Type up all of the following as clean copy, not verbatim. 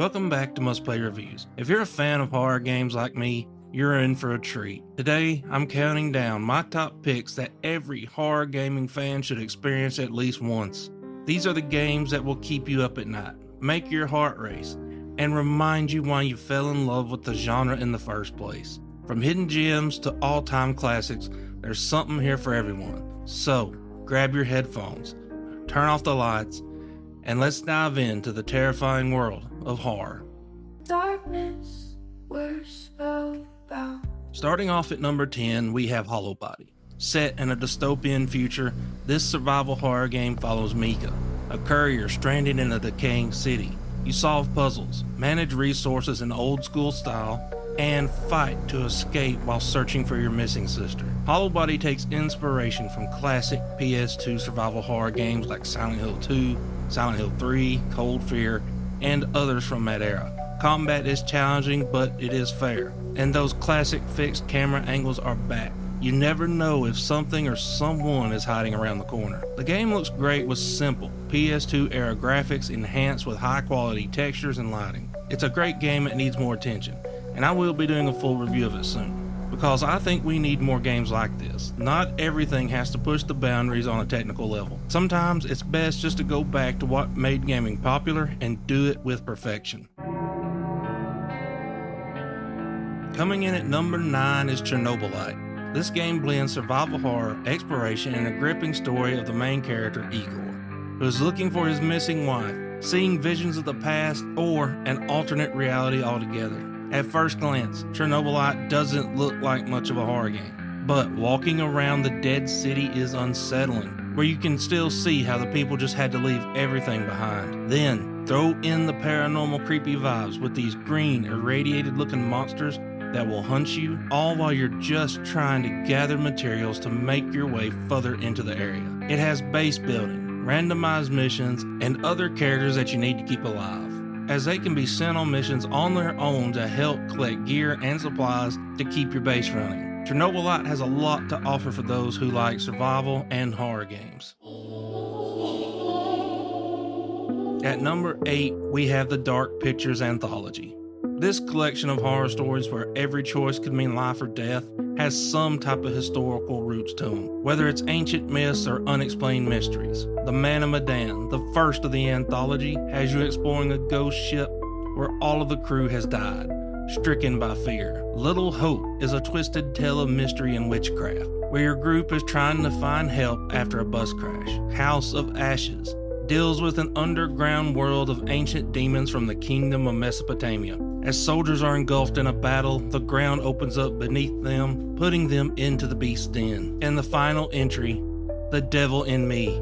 Welcome back to Must Playay Reviews. If you're a fan of horror games like me, you're in for a treat. Today, I'm counting down my top picks that every horror gaming fan should experience at least once. These are the games that will keep you up at night, make your heart race, and remind you why you fell in love with the genre in the first place. From hidden gems to all-time classics, there's something here for everyone. So, grab your headphones, turn off the lights, and let's dive into the terrifying world of horror. Darkness, we're spellbound. Starting off at number 10, we have Hollow Body. Set in a dystopian future, this survival horror game follows Mika, a courier stranded in a decaying city. You solve puzzles, manage resources in old school style, and fight to escape while searching for your missing sister. Hollow Body takes inspiration from classic PS2 survival horror games like Silent Hill 2, Silent Hill 3, Cold Fear, and others from that era. Combat is challenging, but it is fair, and those classic fixed camera angles are back. You never know if something or someone is hiding around the corner. The game looks great with simple PS2 era graphics enhanced with high quality textures and lighting. It's a great game that needs more attention, and I will be doing a full review of it soon, because I think we need more games like this. Not everything has to push the boundaries on a technical level. Sometimes it's best just to go back to what made gaming popular and do it with perfection. Coming in at number 9 is Chernobylite. This game blends survival horror, exploration, and a gripping story of the main character, Igor, who is looking for his missing wife, seeing visions of the past, or an alternate reality altogether. At first glance, Chernobylite doesn't look like much of a horror game, but walking around the dead city is unsettling, where you can still see how the people just had to leave everything behind. Then, throw in the paranormal creepy vibes with these green, irradiated looking monsters that will hunt you, all while you're just trying to gather materials to make your way further into the area. It has base building, randomized missions, and other characters that you need to keep alive, as they can be sent on missions on their own to help collect gear and supplies to keep your base running. Chernobylite has a lot to offer for those who like survival and horror games. At number 8, we have the Dark Pictures Anthology. This collection of horror stories where every choice could mean life or death has some type of historical roots to them, whether it's ancient myths or unexplained mysteries. The Man of Medan, the first of the anthology, has you exploring a ghost ship where all of the crew has died, stricken by fear. Little Hope is a twisted tale of mystery and witchcraft, where your group is trying to find help after a bus crash. House of Ashes deals with an underground world of ancient demons from the kingdom of Mesopotamia. As soldiers are engulfed in a battle, the ground opens up beneath them, putting them into the beast's den. And the final entry, The Devil in Me,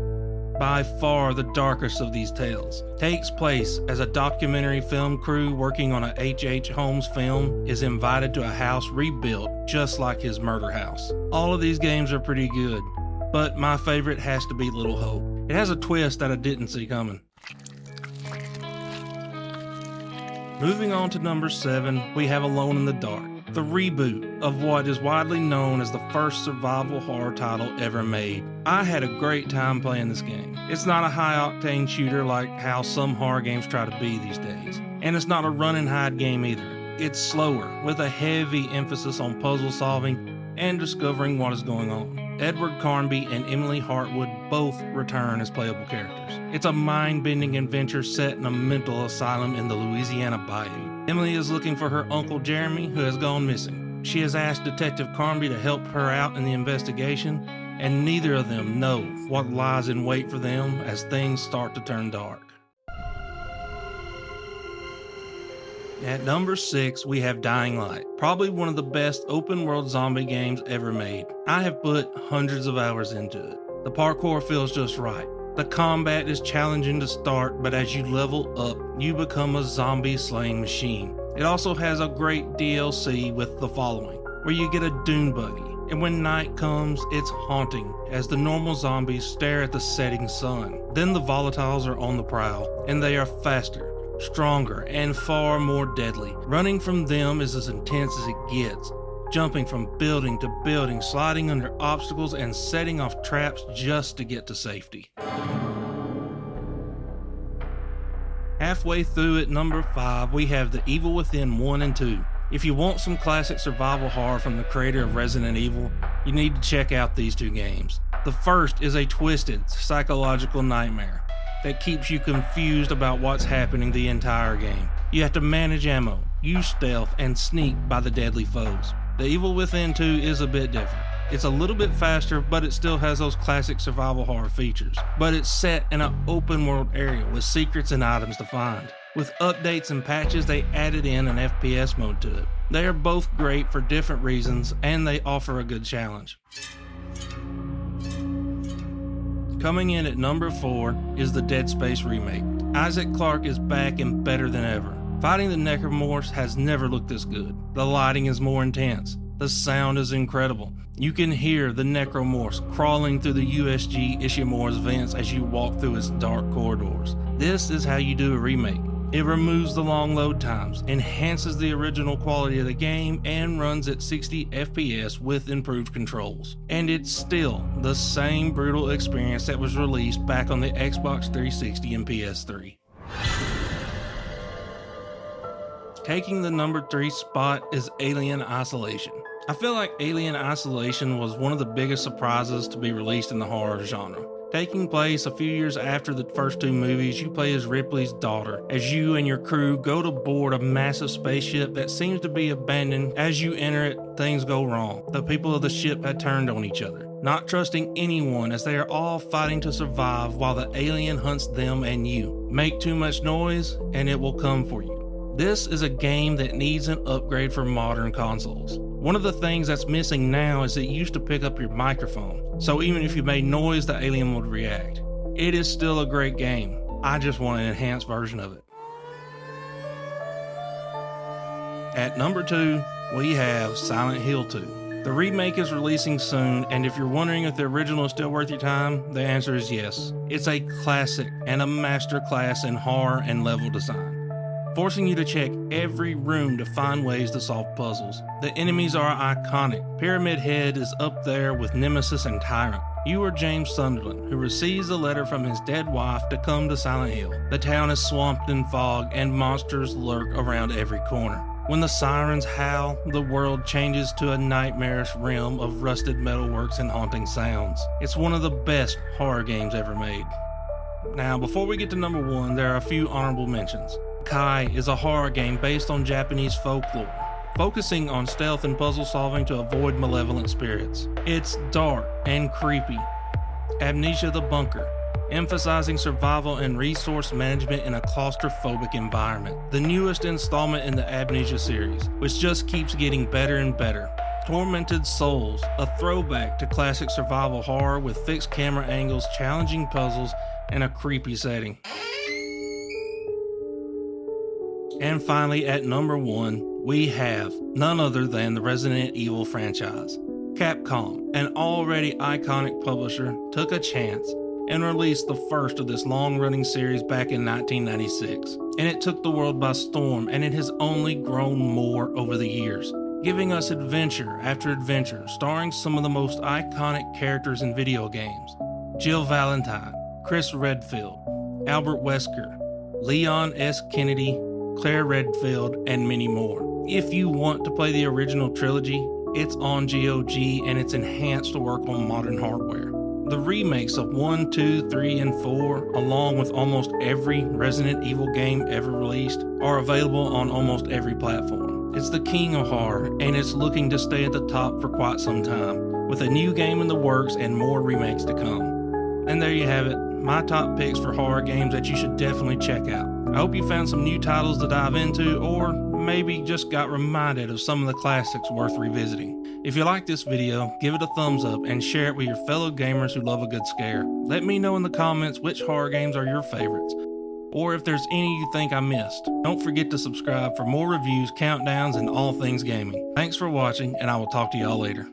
by far the darkest of these tales, takes place as a documentary film crew working on a H.H. Holmes film is invited to a house rebuilt just like his murder house. All of these games are pretty good, but my favorite has to be Little Hope. It has a twist that I didn't see coming. Moving on to number 7, we have Alone in the Dark, the reboot of what is widely known as the first survival horror title ever made. I had a great time playing this game. It's not a high-octane shooter like how some horror games try to be these days, and it's not a run-and-hide game either. It's slower, with a heavy emphasis on puzzle solving and discovering what is going on. Edward Carnby and Emily Hartwood both return as playable characters. It's a mind-bending adventure set in a mental asylum in the Louisiana bayou. Emily is looking for her uncle Jeremy, who has gone missing. She has asked Detective Carnby to help her out in the investigation, and neither of them know what lies in wait for them as things start to turn dark. At number 6, we have Dying Light, probably one of the best open-world zombie games ever made. I have put hundreds of hours into it. The parkour feels just right. The combat is challenging to start, but as you level up, you become a zombie-slaying machine. It also has a great DLC with the following, where you get a dune buggy, and when night comes, it's haunting as the normal zombies stare at the setting sun. Then the volatiles are on the prowl, and they are faster, stronger, and far more deadly. Running from them is as intense as it gets, jumping from building to building, sliding under obstacles, and setting off traps just to get to safety. Halfway through at number 5, we have The Evil Within 1 and 2. If you want some classic survival horror from the creator of Resident Evil, you need to check out these two games. The first is a twisted psychological nightmare that keeps you confused about what's happening the entire game. You have to manage ammo, use stealth, and sneak by the deadly foes. The Evil Within 2 is a bit different. It's a little bit faster, but it still has those classic survival horror features. But it's set in an open world area with secrets and items to find. With updates and patches, they added in an FPS mode to it. They are both great for different reasons, and they offer a good challenge. Coming in at number 4 is the Dead Space remake. Isaac Clarke is back and better than ever. Fighting the Necromorphs has never looked this good. The lighting is more intense. The sound is incredible. You can hear the Necromorphs crawling through the USG Ishimura's vents as you walk through its dark corridors. This is how you do a remake. It removes the long load times, enhances the original quality of the game, and runs at 60 FPS with improved controls. And it's still the same brutal experience that was released back on the Xbox 360 and PS3. Taking the number 3 spot is Alien Isolation. I feel like Alien Isolation was one of the biggest surprises to be released in the horror genre. Taking place a few years after the first two movies, you play as Ripley's daughter as you and your crew go to board a massive spaceship that seems to be abandoned. As you enter it, things go wrong. The people of the ship had turned on each other, not trusting anyone as they are all fighting to survive while the alien hunts them and you. Make too much noise and it will come for you. This is a game that needs an upgrade for modern consoles. One of the things that's missing now is it used to pick up your microphone, so even if you made noise, the alien would react. It is still a great game. I just want an enhanced version of it. At number 2, we have Silent Hill 2. The remake is releasing soon, and if you're wondering if the original is still worth your time, the answer is yes. It's a classic and a masterclass in horror and level design, forcing you to check every room to find ways to solve puzzles. The enemies are iconic. Pyramid Head is up there with Nemesis and Tyrant. You are James Sunderland, who receives a letter from his dead wife to come to Silent Hill. The town is swamped in fog and monsters lurk around every corner. When the sirens howl, the world changes to a nightmarish realm of rusted metalworks and haunting sounds. It's one of the best horror games ever made. Now, before we get to number 1, there are a few honorable mentions. Kai is a horror game based on Japanese folklore, focusing on stealth and puzzle solving to avoid malevolent spirits. It's dark and creepy. Amnesia the Bunker, emphasizing survival and resource management in a claustrophobic environment. The newest installment in the Amnesia series, which just keeps getting better and better. Tormented Souls, a throwback to classic survival horror with fixed camera angles, challenging puzzles, and a creepy setting. And finally, at number 1, we have none other than the Resident Evil franchise. Capcom, an already iconic publisher, took a chance and released the first of this long-running series back in 1996. And it took the world by storm, and it has only grown more over the years, giving us adventure after adventure, starring some of the most iconic characters in video games. Jill Valentine, Chris Redfield, Albert Wesker, Leon S. Kennedy, Claire Redfield, and many more. If you want to play the original trilogy, it's on GOG and it's enhanced to work on modern hardware. The remakes of 1, 2, 3, and 4, along with almost every Resident Evil game ever released, are available on almost every platform. It's the king of horror, and it's looking to stay at the top for quite some time, with a new game in the works and more remakes to come. And there you have it, my top picks for horror games that you should definitely check out. I hope you found some new titles to dive into, or maybe just got reminded of some of the classics worth revisiting. If you like this video, give it a thumbs up and share it with your fellow gamers who love a good scare. Let me know in the comments which horror games are your favorites, or if there's any you think I missed. Don't forget to subscribe for more reviews, countdowns, and all things gaming. Thanks for watching, and I will talk to y'all later.